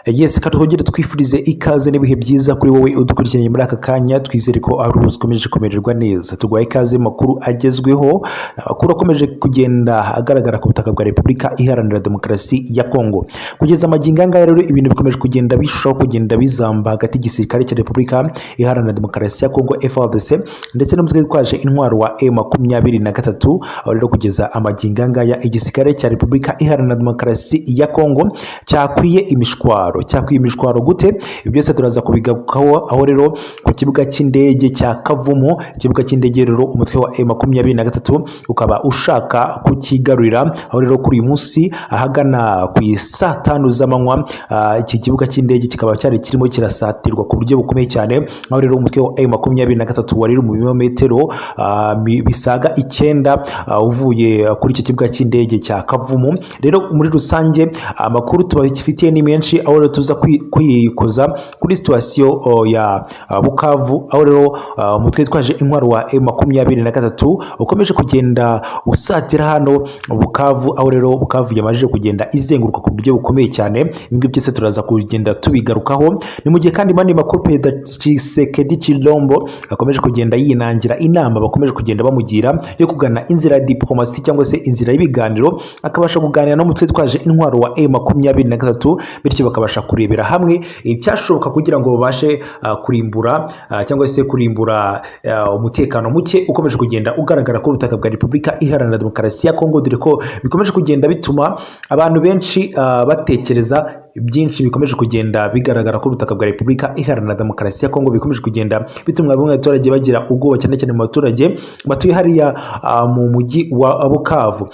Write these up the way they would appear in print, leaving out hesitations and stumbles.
Yes, katwongere twifurize ikaze n'ibihe byiza kuri wowe udukurikiranye muri aka kanya. Twizere ko ari ukomeje kumererwa neza. Tugwaye ikaze makuru agezweho, amakuru akomeje kugenda agaragara ku butaka bwa Repubulika Iharanira Demokarasi ya Kongo. Kugeza amagingo anga rero ibintu bikomeje kugenda bishobora kugenda bizamba hagati y'igisirikare cya Repubulika Iharanira Demokarasi ya Kongo FARDC ndetse n'umutwe twaje intwaro wa M23. Aho rero kugeza amagingo anga ya igisirikare cya Repubulika Iharanira Demokarasi ya Kongo cyakwiye imishwaro gute. Byose turaza kubigarukaho. Aho rero ku kibuga cy'indege cya Kavumu, ikibuga cy'indege rero umutwe wa M23 ukaba ushaka kukigarurira. Aho rero kuri uyu munsi ahagana ku saa 5 z'amanywa iki kibuga cy'indege kikaba cyari kirimo kirasatirwa ku buryo bukomeye cyane. Aho rero umutwe wa M23 wari mu birometero bisaga 9 uvuye kuri iki kibuga cy'indege cya Kavumu. Rero muri rusange amakuru tubafitiye ni menshi, aho rero tuza kwikoza kuri situation ya Bukavu. Aho rero umutwe twaje intwaro wa M23 ukomeje kugenda usatira hano Bukavu. Aho rero Bukavu yamaje kugenda izenguruka ku buryo bukomeye cyane. Ibingi byose turaza kugenda tubigarukaho. Ni mu gihe kandi mani makuru Perezida Tshisekedi Tshilombo akomeje kugenda yinangira inama bakomeje kugenda bamugira yo kugana inzira ya diplomasi cyangwa se inzira y'ibiganiro, akabasha kuganira no mutwe twaje intwaro wa M23 bityo bakabasha kurebera hamwe icyashoboka kugira ngo babashe kurimbura cyangwa se kurimbura umutekano muke ukomeje kugenda ugaragara ku butaka bwa Repubulika Iharanira Demokarasi ya Kongo, dore ko bikomeje kugenda bituma abantu benshi batekereza byinshi bikomeje kugenda bigaragara ku butaka bwa Repubulika Iharanira Demokarasi ya Kongo. Bikomeje kugenda bituma bamwe abaturage bagira ubwoba cyane cyane mu baturage batuye hariya mu mujyi wa Bukavu.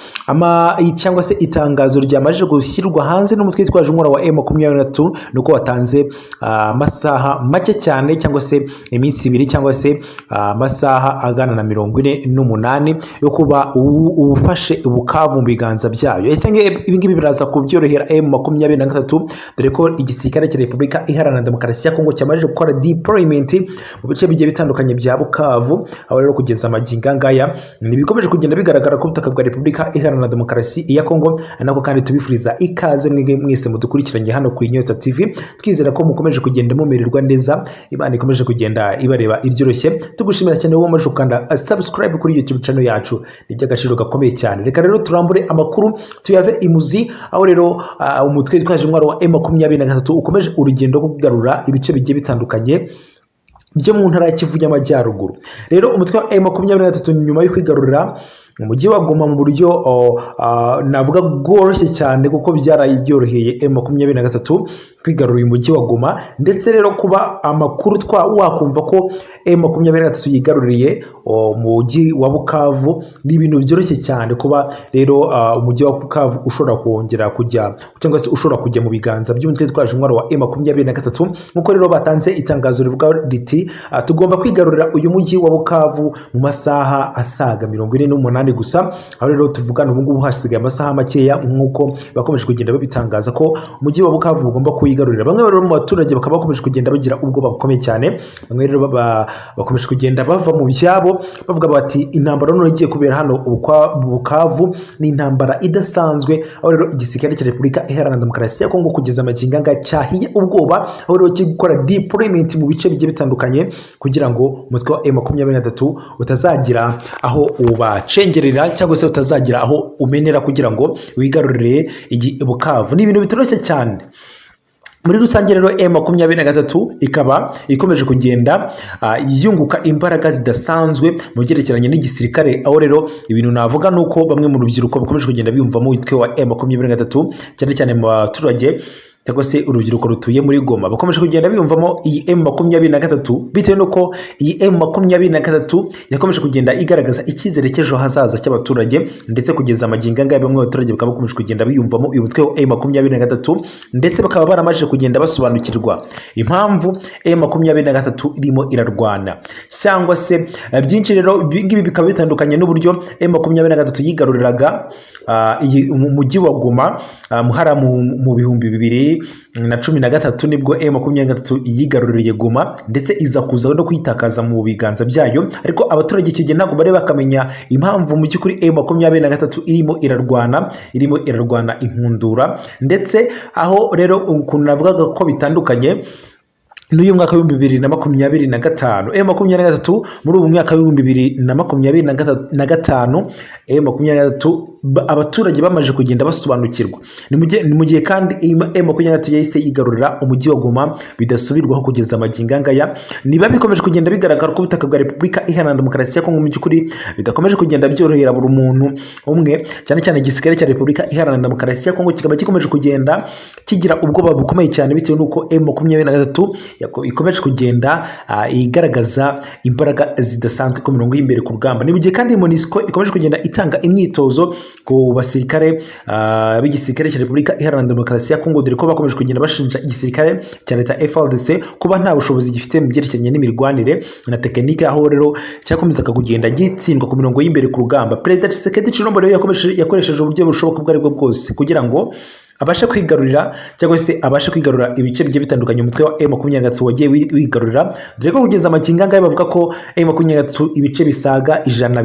Cyangwa se itangazo ryamaje gushyirwa hanze n'umutwe twaje umwara wa M23 nuko watanze amasaha make cyane cyangwa se iminsi 2 cyangwa se amasaha agana na 48 yo kuba ufashe Bukavu mu biganza byayo. Ese ibingibi biraza kubyorohera M23, dore ko igisirikare cya Repubulika Iharanira Demokarasi ya Kongo cyamaje gukora deployment mu bice bigiye bitandukanye bya Bukavu. Aho rero kugeza amagingo ngaya nibikomeje kugenda bigaragara ku butaka bwa Repubulika Iharanira Demokarasi ya Kongo. Nako kandi tubifuriza ikaze mwese mudukurikiranye hano ku Inyota TV. Twizera ko mukomeje kugenda mumererwa neza, Imana ikomeje kugenda ibareba iryoroshye. Tugushimira cyane wowe umaje ukanda subscribe kuri YouTube channel yacu, ni by'agaciro gakomeye cyane. Reka rero turambure amakuru tuyave imuzi. Aho rero umutwe twaje intwaro wa M23 ukomeje urugendo rwo kugarura ibice bigiye bitandukanye byo mu ntara ya Kivu y'Amajyaruguru. Rero umutwe wa M23 nyuma yo kwigarurira umujyi wa Goma mu buryo navuga bworoshye cyane, kuko byarayoroheye M23 kwigarura uyu mujyi wa Goma, ndetse rero kuba amakuru wakumva ko M23 yigaruriye umujyi wa Bukavu ni ibintu byoroshye cyane. kuba rero umujyi wa Bukavu ushobora kongera kujya cyangwa se ushobora kujya mu biganza by'umutwe twaje intwaro wa M23, nkuko rero batanze itangazo rivuga riti tugomba kwigarurira uyu mujyi wa Bukavu mu masaha asaga 48 gusa. Aho rero tuvugana ubu ngubu hasigaye amasaha makeya, nkuko bakomeje kugenda babitangaza ko umujyi wa Bukavu bugomba kuyigarurira. Bamwe rero mu baturage bakaba bakomeje kugenda bagira ubwoba bukomeye cyane. Bamwe rero bakomeje kugenda bava mu byabo bavuga bati intambara none igiye kubera hano Bukavu ni intambara idasanzwe. Aho rero igisirikare cya Repubulika Iharanira Demokarasi ya Kongo kugeza amagingo anga cyahiye ubwoba, aho rero kiri gukora deployment mu bice bigiye bitandukanye kugira ngo umutwe wa M23 utazagira aho ubacengerera cyangwa se utazagira aho umenera kugira ngo wigarurire Bukavu. Ni ibintu bitoroshye cyane. Muri rusange rero M23 ikaba ikomeje kugenda yunguka imbaraga zidasanzwe mu byerekeranye n'igisirikare. Aho rero ibintu navuga nuko bamwe mu rubyiruko bakomeje kugenda biyumva mu witwe wa M23 cyane cyane mu baturage cyangwa se urubyiruko rutuye muri Goma bakomeje kugenda biyumvamo iyi M23 bitewe nuko iyi M23 yakomeje kugenda igaragaza icyizere cy'ejo hazaza cy'abaturage, ndetse kugeza amagingo anga bamwe abaturage bakaba bakomeje kugenda biyumvamo uyu mutwe wa M23, ndetse bakaba baramaje kugenda basobanukirwa impamvu M23 irimo irarwana cyangwa se byinshi. Rero ngibi bikaba bitandukanye n'uburyo M23 yigaruriraga umujyi wa Goma muhara mu bihumbi 2000 2013 nibwo M23 yigaruriye Goma ndetse iza kuza no kwitakaza mu biganza byayo, ariko abaturage iki gihe ntabwo bari bakamenya impamvu mu by'ukuri M23 irimo irarwana inkundura, ndetse aho rero ukuntu navugaga ko bitandukanye n'uyu mwaka wa 2025. M23 muri ubu mwaka wa 2025 M23 abaturage bamaje kugenda basobanukirwa. Ni mu gihe kandi M23 yahise yigarurira umujyi wa Goma bidasubirwaho kugeza amagingo ngaya. Niba bikomeje kugenda bigaragara ko ubutaka bwa Repubulika Iharanira Demokarasi ya Kongo mu by'ukuri bidakomeje kugenda byorohera buri muntu umwe, cyane cyane igisirikare cya Repubulika Iharanira Demokarasi ya Kongo kikaba gikomeje kugenda kigira ubwoba bukomeye cyane bitewe n'uko M23 ikomeje kugenda igaragaza imbaraga zidasanzwe ku mirongo y'imbere ku rugamba. Ni mu gihe kandi MONUSCO ikomeje kugenda itanga imyitozo ku basirikare b'igisirikare cya Repubulika Iharanira Demokarasi ya Kongo, dore ko bakomeje kugenda bashinja igisirikare cya leta FARDC kuba nta bushobozi gifite mu byerekeranye n'imirwanire na tekinike, aho rero cyakomezaga kugenda gitsindwa ku mirongo y'imbere ku rugamba. Perezida Tshisekedi Tshilombo rero yakoresheje uburyo bushoboka ubwo aribwo bwose kugira ngo abashe kwigarurira cyangwa se abashe kwigarura ibice bigiye bitandukanye umutwe wa M23 wagiye wigarurira, dore ko kugeza amakinga ngaye bavuga ko M23 ibice bisaga 100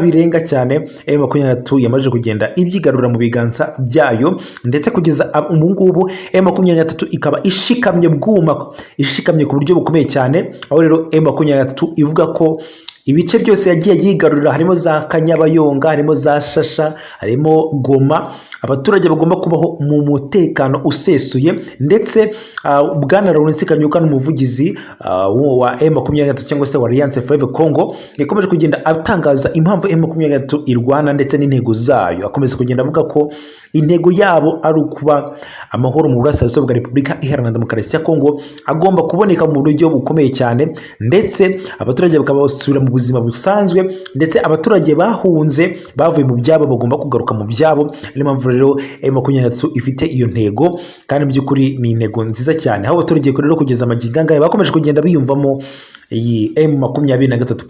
birenga cyane M23 yamaze kugenda ibyigarura mu biganza byayo, ndetse kugeza ubu ngubu M23 ikaba ishikamye ku buryo bukomeye cyane, aho rero M23 ivuga ko ibice byose yagiye yigarurira harimo za Kanyabayonga, harimo za Shasha, harimo Goma, abaturage bagomba kubaho mu mutekano usesuye, ndetse Bwana Lawrence Kanyuka n'umuvugizi wa M23 cyangwa se wa Alliance Fleuve Congo yakomeje kugenda atangaza impamvu M23 irwana ndetse n'intego zayo. Akomeza kugenda avuga ko intego yabo ari ukuba amahoro mu burasirazuba bwa Repubulika Iharanira Demokarasi ya Kongo agomba kuboneka mu buryo bukomeye cyane, ndetse abaturage bakaba basubira mu buzima busanzwe, ndetse abaturage bahunze bavuye mu byabo bagomba kugaruka mu byabo. Niyo mpamvu rero M23 ifite iyo ntego, kandi mu by'ukuri ni intego nziza cyane, aho abaturage rero kugeza amagingo ngaya bakomeje kugenda biyumvamo iyi M23.